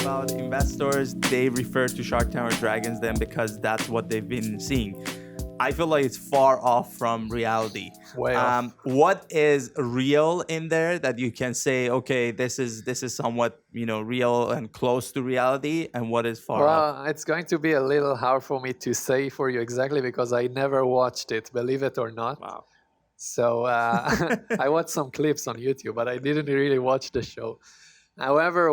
about investors, they refer to Shark Tank or Dragon's Den because that's what they've been seeing. I feel like it's far off from reality. Way off. What is real in there that you can say, okay, this is somewhat, real and close to reality, and what is far off? Well, it's going to be a little hard for me to say for you exactly because I never watched it, believe it or not. Wow. So I watched some clips on YouTube, but I didn't really watch the show. However,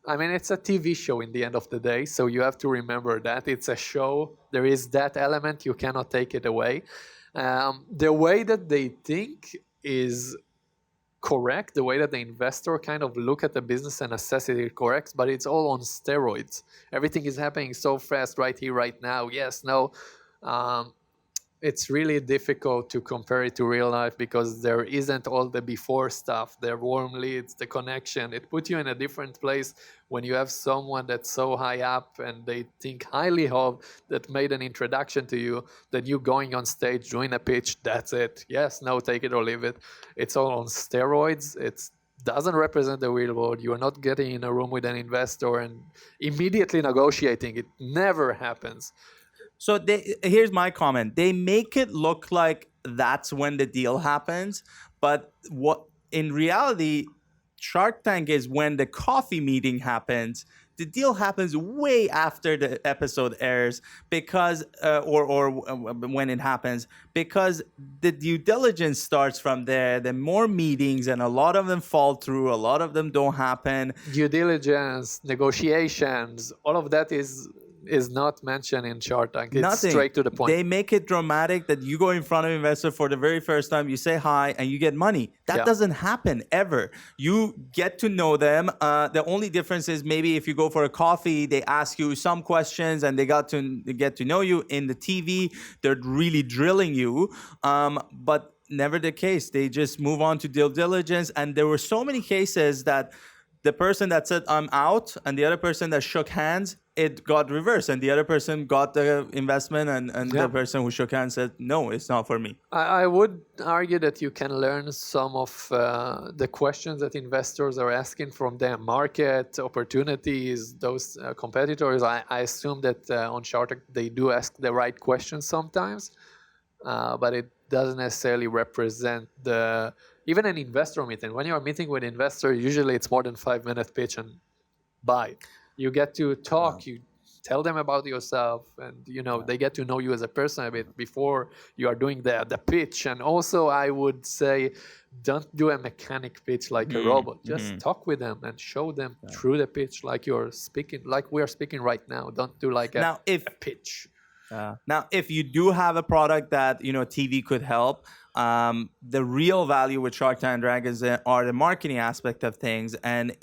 it's a TV show in the end of the day, so you have to remember that it's a show. There is that element, you cannot take it away. The way that they think is correct, the way that the investor kind of look at the business and assess it is correct, but it's all on steroids. Everything is happening so fast right here, right now. Yes, no. It's really difficult to compare it to real life because there isn't all the before stuff, the warm leads, the connection. It puts you in a different place when you have someone that's so high up and they think highly of, that made an introduction to you, then you going on stage, doing a pitch, that's it. Yes, no, take it or leave it. It's all on steroids. It doesn't represent the real world. You are not getting in a room with an investor and immediately negotiating. It never happens. So here's my comment. They make it look like that's when the deal happens, but what in reality, Shark Tank is when the coffee meeting happens. The deal happens way after the episode airs because, or when it happens, because the due diligence starts from there. The more meetings, and a lot of them fall through. A lot of them don't happen. Due diligence, negotiations, all of that is not mentioned in Shark Tank. It's Nothing. Straight to the point. They make it dramatic that you go in front of an investor for the very first time, you say hi, and you get money. That doesn't happen ever. You get to know them. The only difference is maybe if you go for a coffee, they ask you some questions and they get to know you. In the TV, they're really drilling you. But never the case. They just move on to due diligence. And there were so many cases that the person that said, I'm out, and the other person that shook hands, it got reversed. And the other person got the investment, and the person who shook hands said, no, it's not for me. I would argue that you can learn some of the questions that investors are asking from their market opportunities, those competitors. I assume that on Shark Tank, they do ask the right questions sometimes, but it doesn't necessarily represent even an investor meeting. When you're meeting with an investor, usually it's more than 5-minute pitch and bye. You get to talk, you tell them about yourself, and they get to know you as a person a bit before you are doing the pitch. And also I would say, don't do a mechanic pitch like a robot. Just talk with them and show them through the pitch like you're speaking, like we're speaking right now. Don't do like a pitch. Now, if you do have a product that TV could help, the real value with Shark Tank Dragons are the marketing aspect of things, and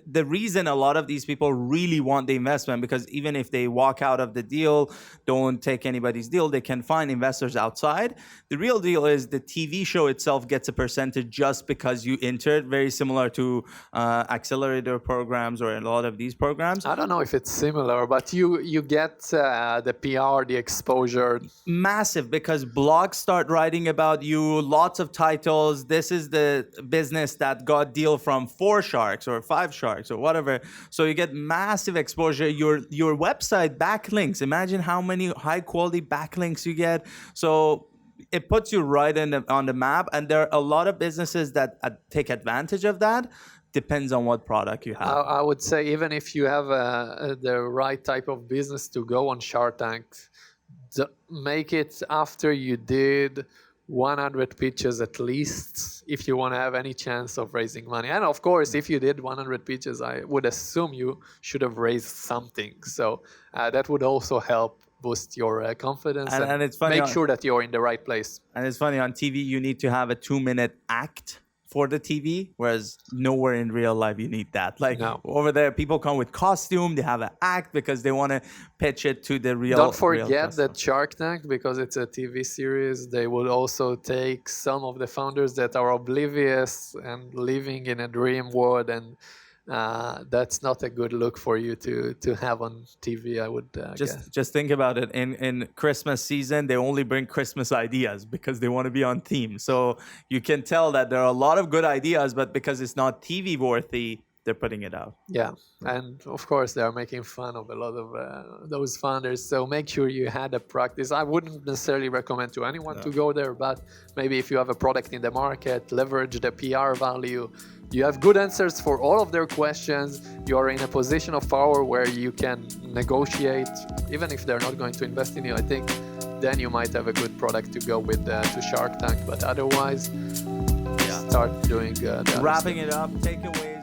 the reason a lot of these people really want the investment, because even if they walk out of the deal, don't take anybody's deal, they can find investors outside. The real deal is the TV show itself gets a percentage just because you entered, very similar to accelerator programs or a lot of these programs. I don't know if it's similar, but you get the PR, the exposure. Massive, because blogs start writing about you, lots of titles. This is the business that got deal from 4 sharks or 5 sharks or whatever. So you get massive exposure. Your website backlinks. Imagine how many high quality backlinks you get. So it puts you right on the map. And there are a lot of businesses that take advantage of that. Depends on what product you have. I would say even if you have the right type of business to go on Shark Tank, make it after you did 100 pitches at least, if you want to have any chance of raising money. And of course, if you did 100 pitches, I would assume you should have raised something. So that would also help boost your confidence and it's funny, make sure that you're in the right place. And it's funny, on TV, you need to have a 2-minute act for the TV, whereas nowhere in real life you need that. Over there, people come with costume, they have an act because they want to pitch it to the real. Don't forget that Shark Tank, because it's a TV series, they will also take some of the founders that are oblivious and living in a dream world, and that's not a good look for you to have on TV, I would guess. Just think about it. In Christmas season, they only bring Christmas ideas because they want to be on theme. So you can tell that there are a lot of good ideas, but because it's not TV worthy, they're putting it out. Yeah, and of course they are making fun of a lot of those founders. So make sure you had a practice. I wouldn't necessarily recommend to anyone to go there, but maybe if you have a product in the market, leverage the PR value. You have good answers for all of their questions. You are in a position of power where you can negotiate, even if they're not going to invest in you. I think then you might have a good product to go with to Shark Tank. But otherwise, start doing the Wrapping it up, take away.